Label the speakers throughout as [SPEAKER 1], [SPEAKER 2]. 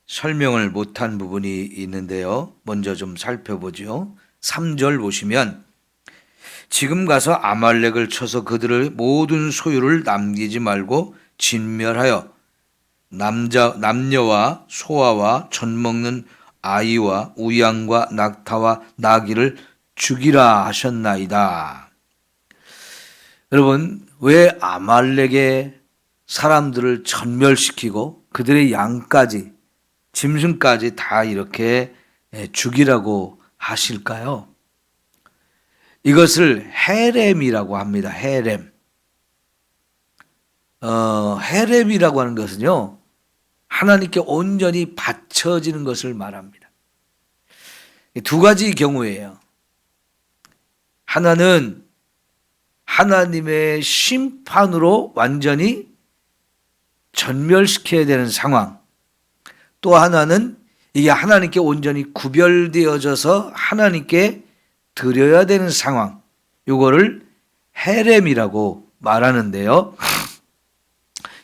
[SPEAKER 1] 설명을 못한 부분이 있는데요. 먼저 좀 살펴보죠. 3절 보시면 지금 가서 아말렉을 쳐서 그들의 모든 소유를 남기지 말고 진멸하여 남녀와 소아와 젖 먹는 아이와 우양과 낙타와 나귀를 죽이라 하셨나이다. 여러분, 왜 아말렉의 사람들을 전멸시키고 그들의 양까지 짐승까지 다 이렇게 죽이라고 하실까요? 이것을 헤렘이라고 합니다. 헤렘. 헤렘이라고 하는 것은요, 하나님께 온전히 바쳐지는 것을 말합니다. 두 가지 경우예요. 하나는 하나님의 심판으로 완전히 전멸시켜야 되는 상황. 또 하나는 이게 하나님께 온전히 구별되어져서 하나님께 드려야 되는 상황. 이거를 헤렘이라고 말하는데요.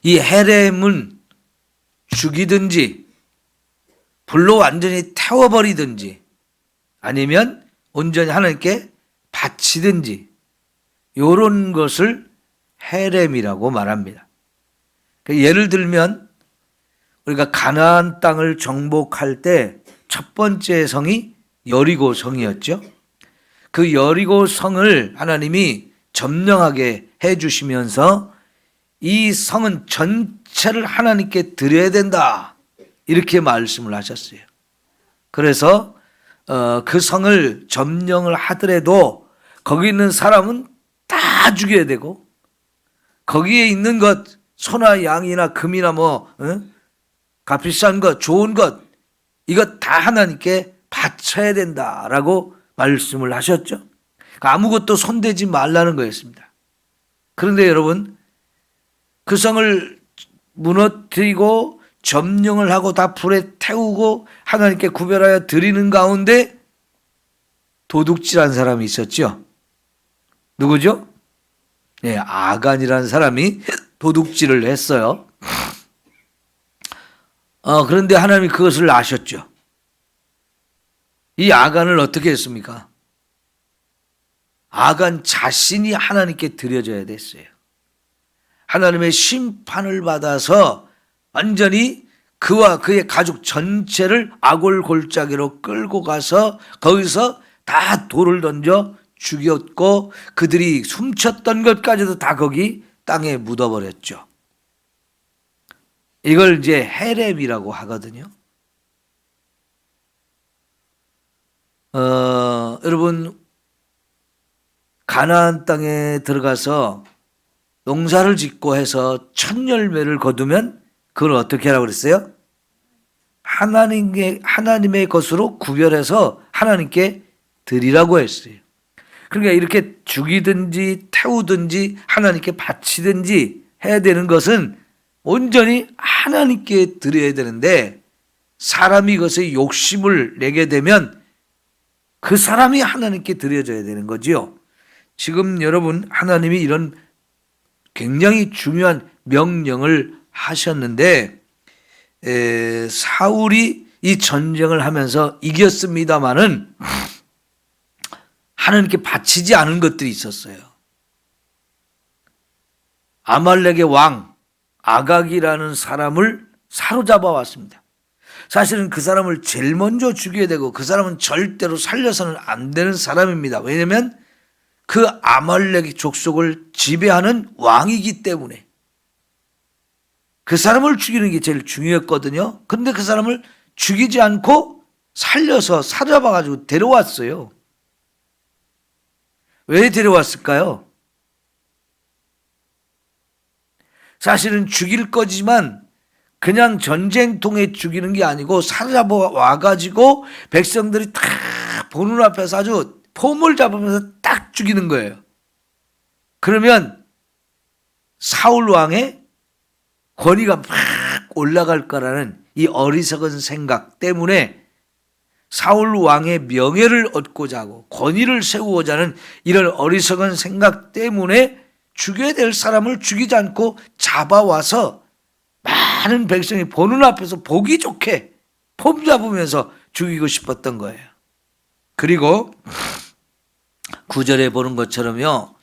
[SPEAKER 1] 이 헤렘은 죽이든지 불로 완전히 태워버리든지 아니면 온전히 하나님께 바치든지 이런 것을 헤렘이라고 말합니다. 예를 들면 우리가 가나안 땅을 정복할 때 첫 번째 성이 여리고 성이었죠. 그 여리고 성을 하나님이 점령하게 해주시면서 이 성은 전체를 하나님께 드려야 된다 이렇게 말씀을 하셨어요. 그래서 그 성을 점령을 하더라도 거기 있는 사람은 다 죽여야 되고 거기에 있는 것 소나 양이나 금이나 값비싼 것 좋은 것 이것 다 하나님께 바쳐야 된다라고 말씀을 하셨죠. 아무것도 손대지 말라는 거였습니다. 그런데 여러분 그 성을 무너뜨리고 점령을 하고 다 불에 태우고 하나님께 구별하여 드리는 가운데 도둑질한 사람이 있었죠. 누구죠? 네, 아간이라는 사람이 도둑질을 했어요. 그런데 하나님이 그것을 아셨죠. 이 아간을 어떻게 했습니까? 아간 자신이 하나님께 드려져야 됐어요. 하나님의 심판을 받아서 완전히 그와 그의 가족 전체를 아골 골짜기로 끌고 가서 거기서 다 돌을 던져 죽였고 그들이 숨쳤던 것까지도 다 거기 땅에 묻어버렸죠. 이걸 이제 헤렘이라고 하거든요. 여러분 가나안 땅에 들어가서 농사를 짓고 해서 첫 열매를 거두면 그걸 어떻게 하라고 그랬어요? 하나님의 것으로 구별해서 하나님께 드리라고 했어요. 그러니까 이렇게 죽이든지 태우든지 하나님께 바치든지 해야 되는 것은 온전히 하나님께 드려야 되는데 사람이 이것에 욕심을 내게 되면 그 사람이 하나님께 드려져야 되는 거지요. 지금 여러분 하나님이 이런 굉장히 중요한 명령을 하셨는데 사울이 이 전쟁을 하면서 이겼습니다마는 하나님께 바치지 않은 것들이 있었어요. 아말렉의 왕 아각이라는 사람을 사로잡아 왔습니다. 사실은 그 사람을 제일 먼저 죽여야 되고 그 사람은 절대로 살려서는 안 되는 사람입니다. 왜냐하면 그 아말렉의 족속을 지배하는 왕이기 때문에 그 사람을 죽이는 게 제일 중요했거든요. 그런데 그 사람을 죽이지 않고 살려서 사로잡아가지고 데려왔어요. 왜 데려왔을까요? 사실은 죽일 거지만 그냥 전쟁통에 죽이는 게 아니고 사로잡아 와가지고 백성들이 다 보는 앞에서 아주 폼을 잡으면서 딱 죽이는 거예요. 그러면 사울 왕의 권위가 막 올라갈 거라는 이 어리석은 생각 때문에 사울 왕의 명예를 얻고자 하고 권위를 세우고자 하는 이런 어리석은 생각 때문에 죽여야 될 사람을 죽이지 않고 잡아와서 많은 백성이 보는 앞에서 보기 좋게 폼 잡으면서 죽이고 싶었던 거예요. 그리고 9절에 보는 것처럼요.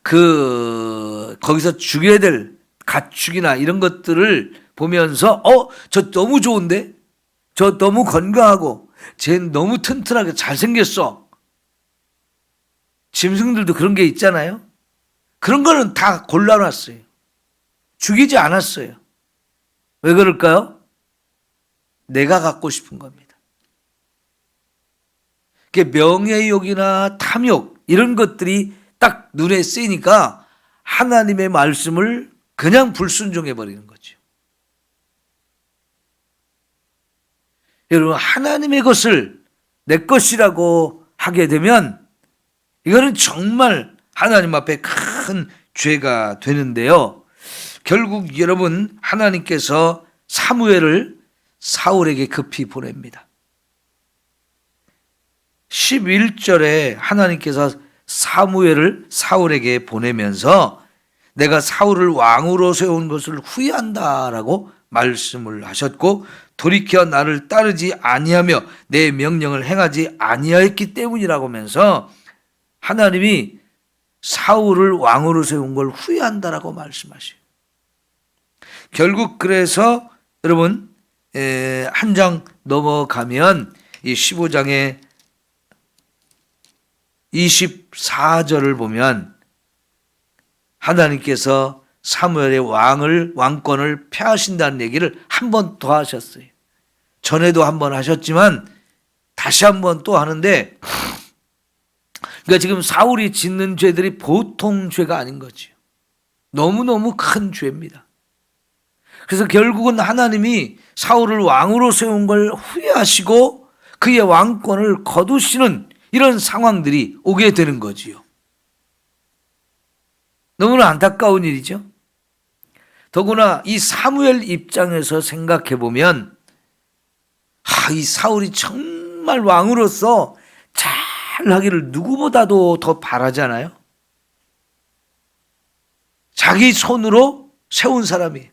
[SPEAKER 1] 거기서 죽여야 될 가축이나 이런 것들을 보면서 저 너무 좋은데? 저 너무 건강하고 쟤 너무 튼튼하게 잘생겼어. 짐승들도 그런 게 있잖아요. 그런 거는 다 골라놨어요. 죽이지 않았어요. 왜 그럴까요? 내가 갖고 싶은 겁니다. 명예욕이나 탐욕 이런 것들이 딱 눈에 쓰이니까 하나님의 말씀을 그냥 불순종해 버리는 거죠. 여러분, 하나님의 것을 내 것이라고 하게 되면 이거는 정말 하나님 앞에 큰 죄가 되는데요. 결국 여러분, 하나님께서 사무엘을 사울에게 급히 보냅니다. 11절에 하나님께서 사무엘을 사울에게 보내면서 내가 사울을 왕으로 세운 것을 후회한다라고 말씀을 하셨고, 돌이켜 나를 따르지 아니하며 내 명령을 행하지 아니하였기 때문이라고 하면서 하나님이 사울을 왕으로 세운 걸 후회한다라고 말씀하셔요. 결국 그래서 여러분, 한 장 넘어가면 이 15장의 24절을 보면 하나님께서 사무엘의 왕권을 폐하신다는 얘기를 한 번 더 하셨어요. 전에도 한 번 하셨지만 다시 한 번 또 하는데, 그러니까 지금 사울이 짓는 죄들이 보통 죄가 아닌 거죠. 너무너무 큰 죄입니다. 그래서 결국은 하나님이 사울을 왕으로 세운 걸 후회하시고 그의 왕권을 거두시는 이런 상황들이 오게 되는 거지요. 너무나 안타까운 일이죠. 더구나 이 사무엘 입장에서 생각해 보면 이 사울이 정말 왕으로서 잘하기를 누구보다도 더 바라잖아요. 자기 손으로 세운 사람이,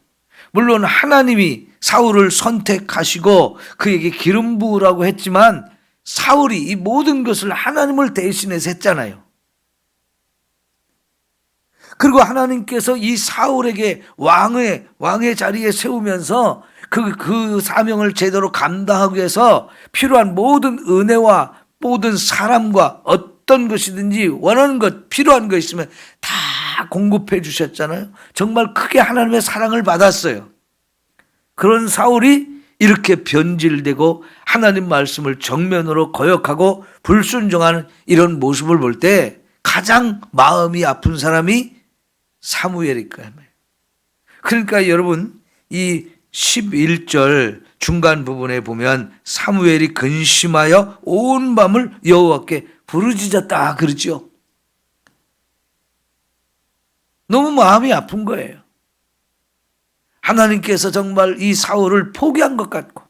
[SPEAKER 1] 물론 하나님이 사울을 선택하시고 그에게 기름 부으라고 했지만 사울이 이 모든 것을 하나님을 대신해서 했잖아요. 그리고 하나님께서 이 사울에게 왕의 자리에 세우면서 그 사명을 제대로 감당하기 위해서 필요한 모든 은혜와 모든 사람과 어떤 것이든지 원하는 것, 필요한 거 있으면 다 공급해 주셨잖아요. 정말 크게 하나님의 사랑을 받았어요. 그런 사울이 이렇게 변질되고 하나님 말씀을 정면으로 거역하고 불순종하는 이런 모습을 볼 때 가장 마음이 아픈 사람이 사무엘일 거예요. 그러니까 여러분, 이 11절 중간 부분에 보면 사무엘이 근심하여 온 밤을 여호와께 부르짖었다 그러죠. 너무 마음이 아픈 거예요. 하나님께서 정말 이 사울을 포기한 것 같고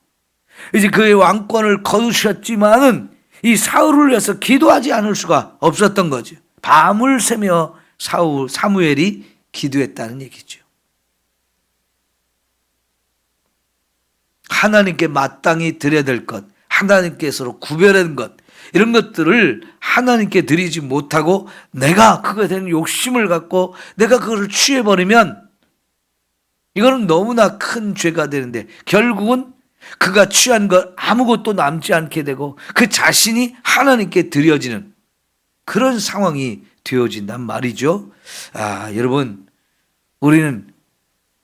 [SPEAKER 1] 이제 그의 왕권을 거두셨지만은 이 사울을 위해서 기도하지 않을 수가 없었던 거죠. 밤을 새며 사무엘이 기도했다는 얘기죠. 하나님께 마땅히 드려야 될 것, 하나님께서 구별한 것, 이런 것들을 하나님께 드리지 못하고 내가 그거에 대한 욕심을 갖고 내가 그것을 취해버리면 이거는 너무나 큰 죄가 되는데 결국은 그가 취한 것 아무것도 남지 않게 되고 그 자신이 하나님께 드려지는 그런 상황이 되어진단 말이죠. 여러분, 우리는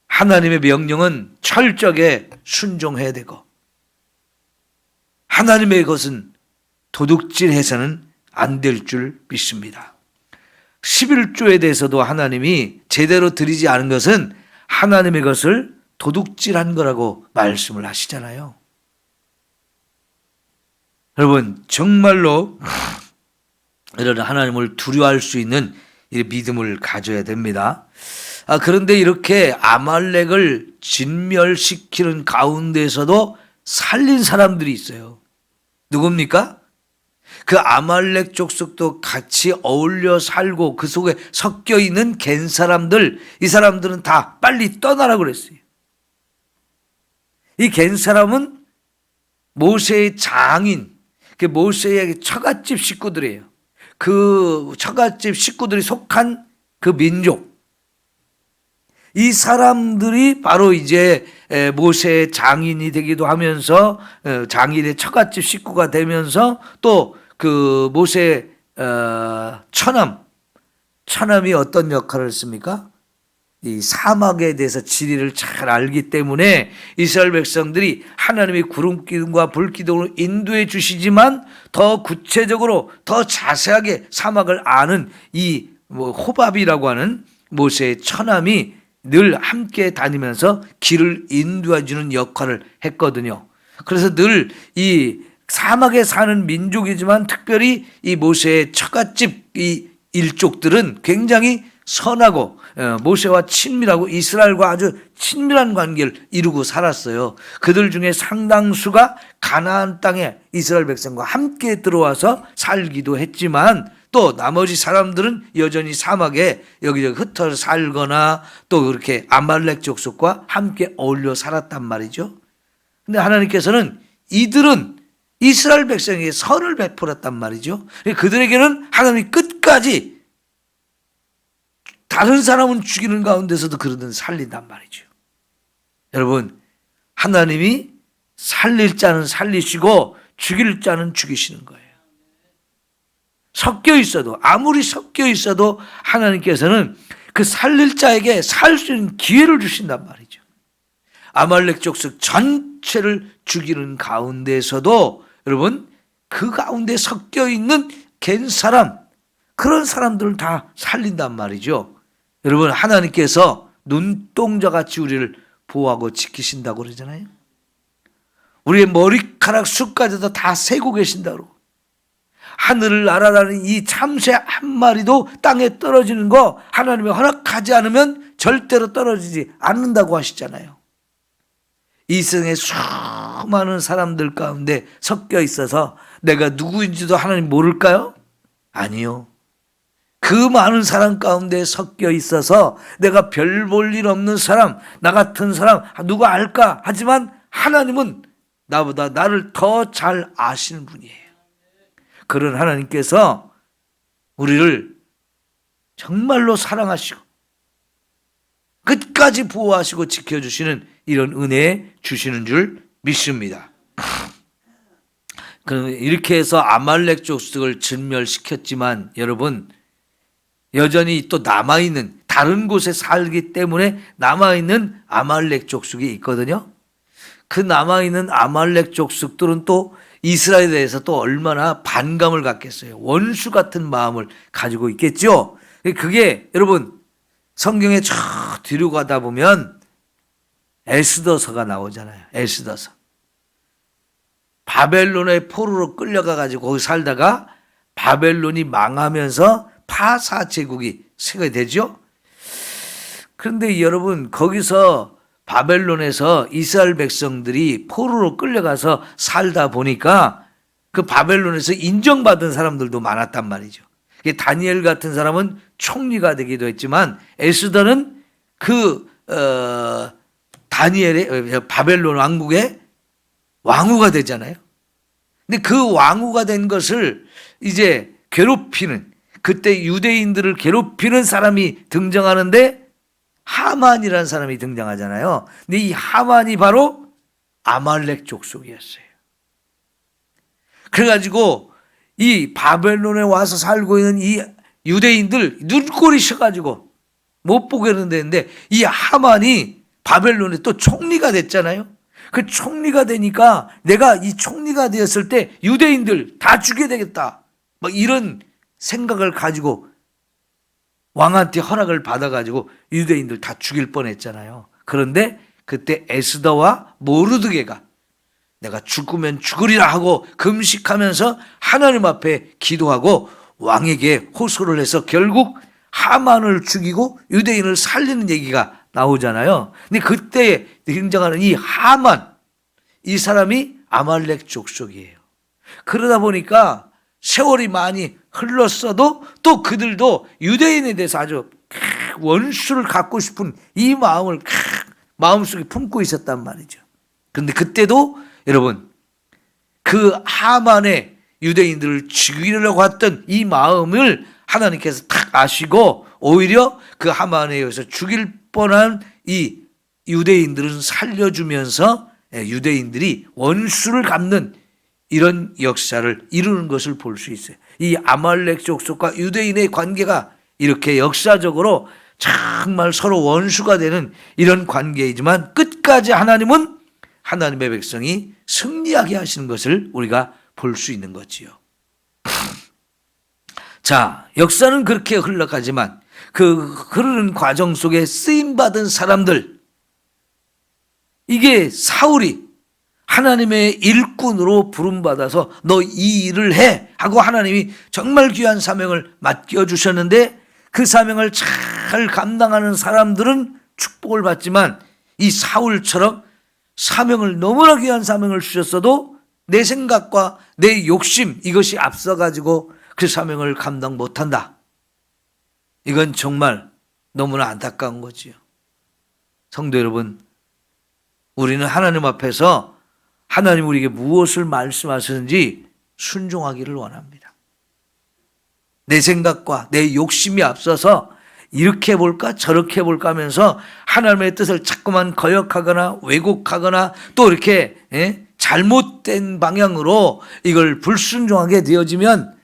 [SPEAKER 1] 하나님의 명령은 철저하게 순종해야 되고 하나님의 것은 도둑질해서는 안 될 줄 믿습니다. 11조에 대해서도 하나님이 제대로 드리지 않은 것은 하나님의 것을 도둑질한 거라고 말씀을 하시잖아요. 여러분, 정말로 이런 하나님을 두려워할 수 있는 이 믿음을 가져야 됩니다. 그런데 이렇게 아말렉을 진멸시키는 가운데에서도 살린 사람들이 있어요. 누굽니까? 그 아말렉 족속도 같이 어울려 살고 그 속에 섞여 있는 겐 사람들, 이 사람들은 다 빨리 떠나라고 그랬어요. 이 겐 사람은 모세의 장인, 그 모세의 처갓집 식구들이에요. 그 처갓집 식구들이 속한 그 민족, 이 사람들이 바로 이제 모세의 장인이 되기도 하면서 장인의 처갓집 식구가 되면서 또 그 모세의 처남이 어떤 역할을 했습니까? 이 사막에 대해서 지리를 잘 알기 때문에 이스라엘 백성들이 하나님의 구름기둥과 불기둥으로 인도해 주시지만 더 구체적으로 더 자세하게 사막을 아는 이 호밥이라고 하는 모세의 처남이 늘 함께 다니면서 길을 인도해 주는 역할을 했거든요. 그래서 늘 이 사막에 사는 민족이지만 특별히 이 모세의 처갓집 이 일족들은 굉장히 선하고 모세와 친밀하고 이스라엘과 아주 친밀한 관계를 이루고 살았어요. 그들 중에 상당수가 가나안 땅에 이스라엘 백성과 함께 들어와서 살기도 했지만 또 나머지 사람들은 여전히 사막에 여기저기 흩어져 살거나 또 그렇게 아말렉 족속과 함께 어울려 살았단 말이죠. 근데 하나님께서는 이들은 이스라엘 백성에게 선을 베풀었단 말이죠. 그들에게는 하나님이 끝까지 다른 사람은 죽이는 가운데서도 그러든 살린단 말이죠. 여러분, 하나님이 살릴 자는 살리시고 죽일 자는 죽이시는 거예요. 섞여 있어도, 아무리 섞여 있어도 하나님께서는 그 살릴 자에게 살 수 있는 기회를 주신단 말이죠. 아말렉 족속 전체를 죽이는 가운데서도 여러분, 그 가운데 섞여 있는 갠 사람, 그런 사람들을 다 살린단 말이죠. 여러분, 하나님께서 눈동자같이 우리를 보호하고 지키신다고 그러잖아요. 우리의 머리카락 숱까지도 다 세고 계신다고. 하늘을 날아다니는 이 참새 한 마리도 땅에 떨어지는 거 하나님이 허락하지 않으면 절대로 떨어지지 않는다고 하시잖아요. 이 세상에 수많은 사람들 가운데 섞여 있어서 내가 누구인지도 하나님 모를까요? 아니요. 그 많은 사람 가운데 섞여 있어서 내가 별 볼 일 없는 사람, 나 같은 사람 누가 알까? 하지만 하나님은 나보다 나를 더 잘 아시는 분이에요. 그런 하나님께서 우리를 정말로 사랑하시고 끝까지 보호하시고 지켜주시는 이런 은혜 주시는 줄 믿습니다. 이렇게 해서 아말렉 족속을 진멸시켰지만 여러분, 여전히 또 남아있는 다른 곳에 살기 때문에 남아있는 아말렉 족속이 있거든요. 그 남아있는 아말렉 족속들은 또 이스라엘에 대해서 또 얼마나 반감을 갖겠어요. 원수 같은 마음을 가지고 있겠죠. 그게 여러분 성경에 저 뒤로 가다 보면 에스더서가 나오잖아요. 에스더서. 바벨론의 포로로 끌려가 가지고 거기 살다가 바벨론이 망하면서 파사 제국이 세계되죠. 그런데 여러분 거기서 바벨론에서 이스라엘 백성들이 포로로 끌려가서 살다 보니까 그 바벨론에서 인정받은 사람들도 많았단 말이죠. 다니엘 같은 사람은 총리가 되기도 했지만 에스더는 그 다니엘의 바벨론 왕국의 왕후가 되잖아요. 근데 그 왕후가 된 것을 이제 괴롭히는, 그때 유대인들을 괴롭히는 사람이 등장하는데 하만이라는 사람이 등장하잖아요. 근데 이 하만이 바로 아말렉 족속이었어요. 그래가지고 이 바벨론에 와서 살고 있는 이 유대인들 눈꼴이 셔가지고 못 보게 되는데 이 하만이 바벨론에 또 총리가 됐잖아요. 그 총리가 되니까 내가 이 총리가 되었을 때 유대인들 다 죽여야 되겠다, 막 이런 생각을 가지고 왕한테 허락을 받아가지고 유대인들 다 죽일 뻔했잖아요. 그런데 그때 에스더와 모르드게가 내가 죽으면 죽으리라 하고 금식하면서 하나님 앞에 기도하고 왕에게 호소를 해서 결국 하만을 죽이고 유대인을 살리는 얘기가 나오잖아요. 근데 그때 등장하는 이 하만, 이 사람이 아말렉 족속이에요. 그러다 보니까 세월이 많이 흘렀어도 또 그들도 유대인에 대해서 아주 원수를 갖고 싶은 이 마음을 마음속에 품고 있었단 말이죠. 그런데 그때도 여러분 그 하만의 유대인들을 죽이려고 했던 이 마음을 하나님께서 탁 아시고 오히려 그 하만에 의해서 죽일 뻔한 이 유대인들은 살려주면서 유대인들이 원수를 갚는 이런 역사를 이루는 것을 볼 수 있어요. 이 아말렉 족속과 유대인의 관계가 이렇게 역사적으로 정말 서로 원수가 되는 이런 관계이지만 끝까지 하나님은 하나님의 백성이 승리하게 하시는 것을 우리가 볼 수 있는 거지요. 자, 역사는 그렇게 흘러가지만 그 흐르는 과정 속에 쓰임받은 사람들, 이게 사울이 하나님의 일꾼으로 부름받아서 너 이 일을 해 하고 하나님이 정말 귀한 사명을 맡겨주셨는데 그 사명을 잘 감당하는 사람들은 축복을 받지만 이 사울처럼 사명을 너무나 귀한 사명을 주셨어도 내 생각과 내 욕심 이것이 앞서가지고 그 사명을 감당 못한다. 이건 정말 너무나 안타까운 거지요. 성도 여러분, 우리는 하나님 앞에서 하나님 우리에게 무엇을 말씀하시는지 순종하기를 원합니다. 내 생각과 내 욕심이 앞서서 이렇게 볼까 저렇게 볼까 하면서 하나님의 뜻을 자꾸만 거역하거나 왜곡하거나 또 이렇게 잘못된 방향으로 이걸 불순종하게 되어지면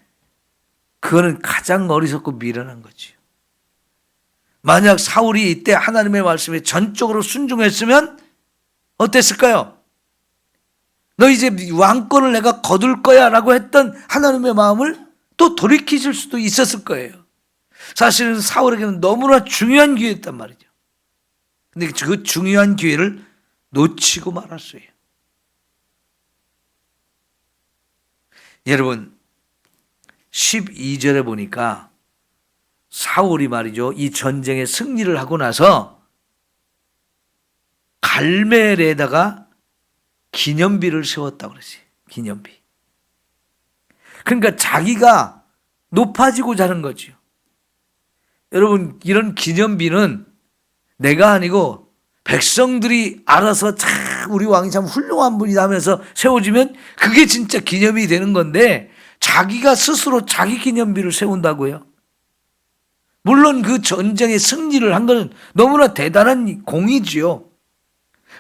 [SPEAKER 1] 그거는 가장 어리석고 미련한 거지요. 만약 사울이 이때 하나님의 말씀에 전적으로 순종했으면 어땠을까요? 너 이제 왕권을 내가 거둘 거야 라고 했던 하나님의 마음을 또 돌이키실 수도 있었을 거예요. 사실은 사울에게는 너무나 중요한 기회였단 말이죠. 근데 그 중요한 기회를 놓치고 말았어요. 여러분 12절에 보니까 사울이 말이죠, 이 전쟁에 승리를 하고 나서 갈멜에다가 기념비를 세웠다고 그러지. 기념비. 그러니까 자기가 높아지고자 하는 거죠. 여러분, 이런 기념비는 내가 아니고 백성들이 알아서 참 우리 왕이 참 훌륭한 분이다 하면서 세워지면 그게 진짜 기념이 되는 건데 자기가 스스로 자기 기념비를 세운다고요. 물론 그 전쟁에 승리를 한 것은 너무나 대단한 공이지요.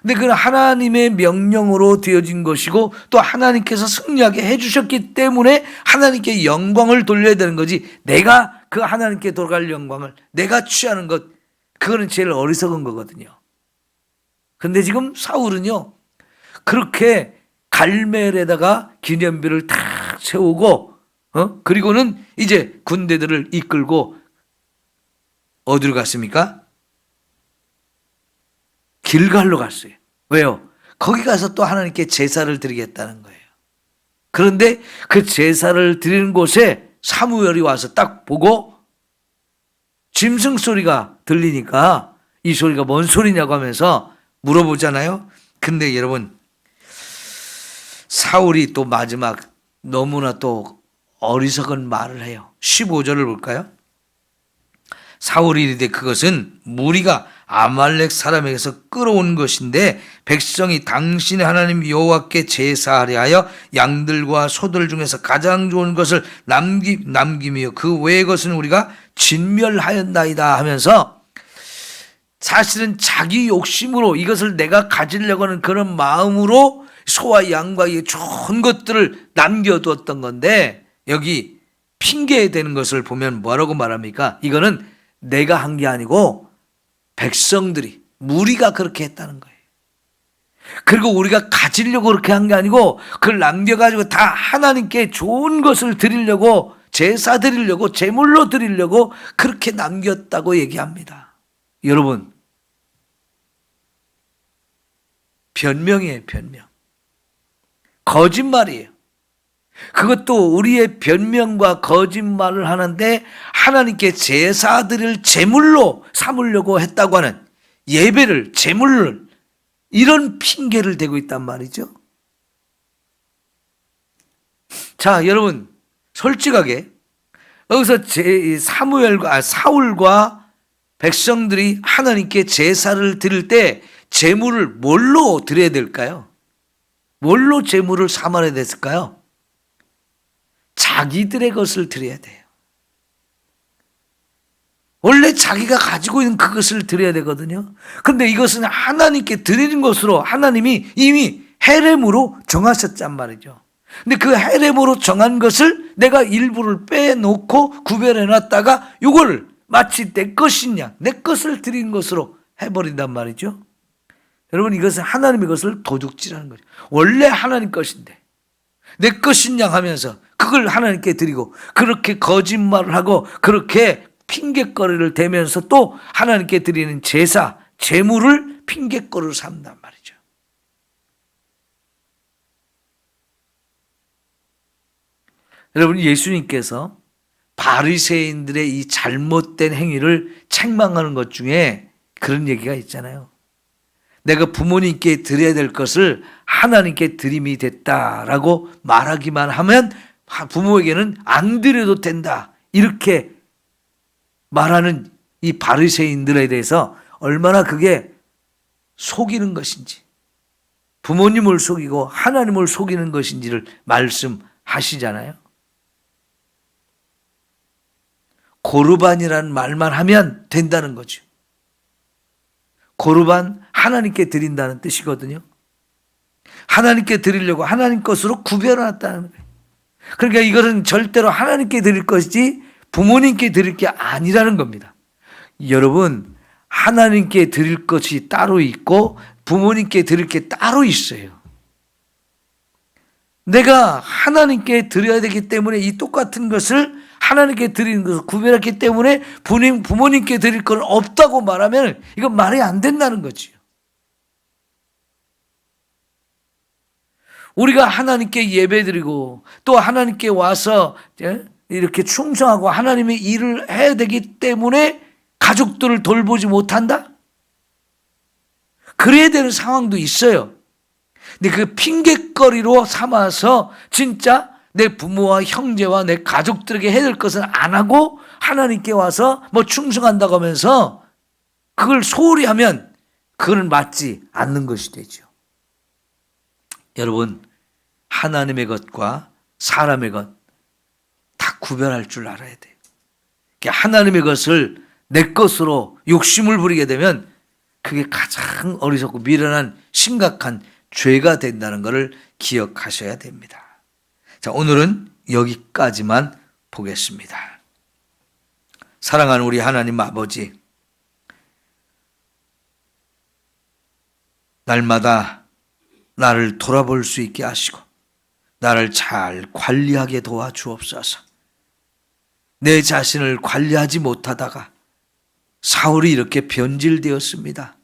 [SPEAKER 1] 근데 그건 하나님의 명령으로 되어진 것이고 또 하나님께서 승리하게 해주셨기 때문에 하나님께 영광을 돌려야 되는 거지, 내가 그 하나님께 돌아갈 영광을 내가 취하는 것, 그거는 제일 어리석은 거거든요. 근데 지금 사울은요 그렇게 갈멜에다가 기념비를 탁 세우고 그리고는 이제 군대들을 이끌고 어디로 갔습니까? 길갈로 갔어요. 왜요? 거기 가서 또 하나님께 제사를 드리겠다는 거예요. 그런데 그 제사를 드리는 곳에 사무엘이 와서 딱 보고 짐승 소리가 들리니까 이 소리가 뭔 소리냐고 하면서 물어보잖아요. 근데 여러분, 사울이 또 마지막 너무나 또 어리석은 말을 해요. 15절을 볼까요? 사울이 이르되 그것은 무리가 아말렉 사람에게서 끌어온 것인데 백성이 당신의 하나님 여호와께 제사하려 하여 양들과 소들 중에서 가장 좋은 것을 남기며 그 외의 것은 우리가 진멸하였나이다 하면서 사실은 자기 욕심으로 이것을 내가 가지려고 하는 그런 마음으로 소와 양과 이 좋은 것들을 남겨두었던 건데 여기 핑계되는 것을 보면 뭐라고 말합니까? 이거는 내가 한 게 아니고 백성들이, 무리가 그렇게 했다는 거예요. 그리고 우리가 가지려고 그렇게 한 게 아니고 그걸 남겨가지고 다 하나님께 좋은 것을 드리려고, 제사 드리려고, 제물로 드리려고 그렇게 남겼다고 얘기합니다. 여러분, 변명이에요, 변명. 거짓말이에요. 그것도 우리의 변명과 거짓말을 하는데 하나님께 제사 드릴 제물로 삼으려고 했다고 하는, 예배를, 제물을, 이런 핑계를 대고 있단 말이죠. 자, 여러분, 솔직하게 여기서 사울과 백성들이 하나님께 제사를 드릴 때 제물을 뭘로 드려야 될까요? 뭘로 재물을 삼아야 됐을까요? 자기들의 것을 드려야 돼요. 원래 자기가 가지고 있는 그것을 드려야 되거든요. 그런데 이것은 하나님께 드리는 것으로 하나님이 이미 헤렘으로 정하셨단 말이죠. 근데 그 헤렘으로 정한 것을 내가 일부를 빼놓고 구별해 놨다가 이걸 마치 내 것이냐, 내 것을 드린 것으로 해버린단 말이죠. 여러분, 이것은 하나님의 것을 도둑질하는 거죠. 원래 하나님 것인데 내 것이냐 하면서 그걸 하나님께 드리고, 그렇게 거짓말을 하고 그렇게 핑계거리를 대면서 또 하나님께 드리는 제사, 제물을 핑계거리로 삼는단 말이죠. 여러분, 예수님께서 바리새인들의 이 잘못된 행위를 책망하는 것 중에 그런 얘기가 있잖아요. 내가 부모님께 드려야 될 것을 하나님께 드림이 됐다라고 말하기만 하면 부모에게는 안 드려도 된다, 이렇게 말하는 이 바리새인들에 대해서 얼마나 그게 속이는 것인지, 부모님을 속이고 하나님을 속이는 것인지를 말씀하시잖아요. 고르반이라는 말만 하면 된다는 거죠. 고르반, 하나님께 드린다는 뜻이거든요. 하나님께 드리려고 하나님 것으로 구별해놨다는 거예요. 그러니까 이것은 절대로 하나님께 드릴 것이지 부모님께 드릴 게 아니라는 겁니다. 여러분, 하나님께 드릴 것이 따로 있고 부모님께 드릴 게 따로 있어요. 내가 하나님께 드려야 되기 때문에 이 똑같은 것을 하나님께 드리는 것을 구별했기 때문에 부모님께 드릴 건 없다고 말하면 이건 말이 안 된다는 거지요. 우리가 하나님께 예배드리고 또 하나님께 와서 이렇게 충성하고 하나님의 일을 해야 되기 때문에 가족들을 돌보지 못한다? 그래야 되는 상황도 있어요. 근데 그 핑계거리로 삼아서 진짜 내 부모와 형제와 내 가족들에게 해야 될 것은 안 하고 하나님께 와서 뭐 충성한다고 하면서 그걸 소홀히 하면 그건 맞지 않는 것이 되죠. 여러분, 하나님의 것과 사람의 것 다 구별할 줄 알아야 돼요. 하나님의 것을 내 것으로 욕심을 부리게 되면 그게 가장 어리석고 미련한 심각한 죄가 된다는 것을 기억하셔야 됩니다. 자, 오늘은 여기까지만 보겠습니다. 사랑하는 우리 하나님 아버지, 날마다 나를 돌아볼 수 있게 하시고 나를 잘 관리하게 도와주옵소서. 내 자신을 관리하지 못하다가 사울이 이렇게 변질되었습니다.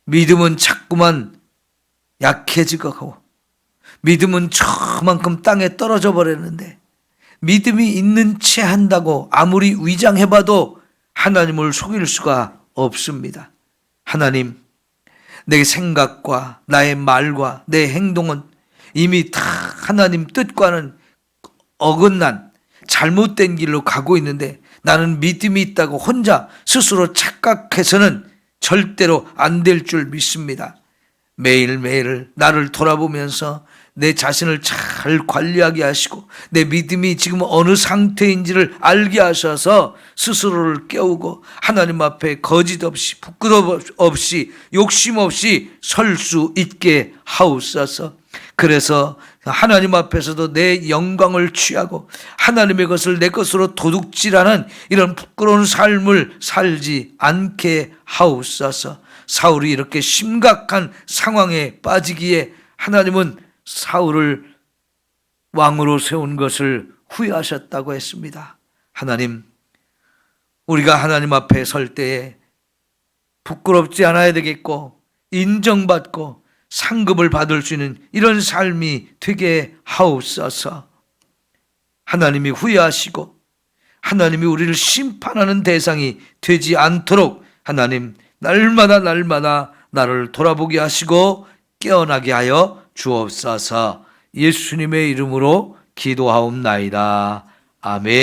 [SPEAKER 1] 믿음은 자꾸만 약해지고 하고 믿음은 저만큼 땅에 떨어져 버렸는데 믿음이 있는 채 한다고 아무리 위장해봐도 하나님을 속일 수가 없습니다. 하나님, 내 생각과 나의 말과 내 행동은 이미 다 하나님 뜻과는 어긋난 잘못된 길로 가고 있는데 나는 믿음이 있다고 혼자 스스로 착각해서는 절대로 안 될 줄 믿습니다. 매일매일 나를 돌아보면서 내 자신을 잘 관리하게 하시고 내 믿음이 지금 어느 상태인지를 알게 하셔서 스스로를 깨우고 하나님 앞에 거짓 없이 부끄러움 없이 욕심 없이 설 수 있게 하옵소서. 그래서 하나님 앞에서도 내 영광을 취하고 하나님의 것을 내 것으로 도둑질하는 이런 부끄러운 삶을 살지 않게 하옵소서. 사울이 이렇게 심각한 상황에 빠지기에 하나님은 사울을 왕으로 세운 것을 후회하셨다고 했습니다. 하나님, 우리가 하나님 앞에 설 때에 부끄럽지 않아야 되겠고 인정받고 상급을 받을 수 있는 이런 삶이 되게 하옵소서. 하나님이 후회하시고 하나님이 우리를 심판하는 대상이 되지 않도록 하나님 날마다 나를 돌아보게 하시고 깨어나게 하여 주옵소서. 예수님의 이름으로 기도하옵나이다. 아멘.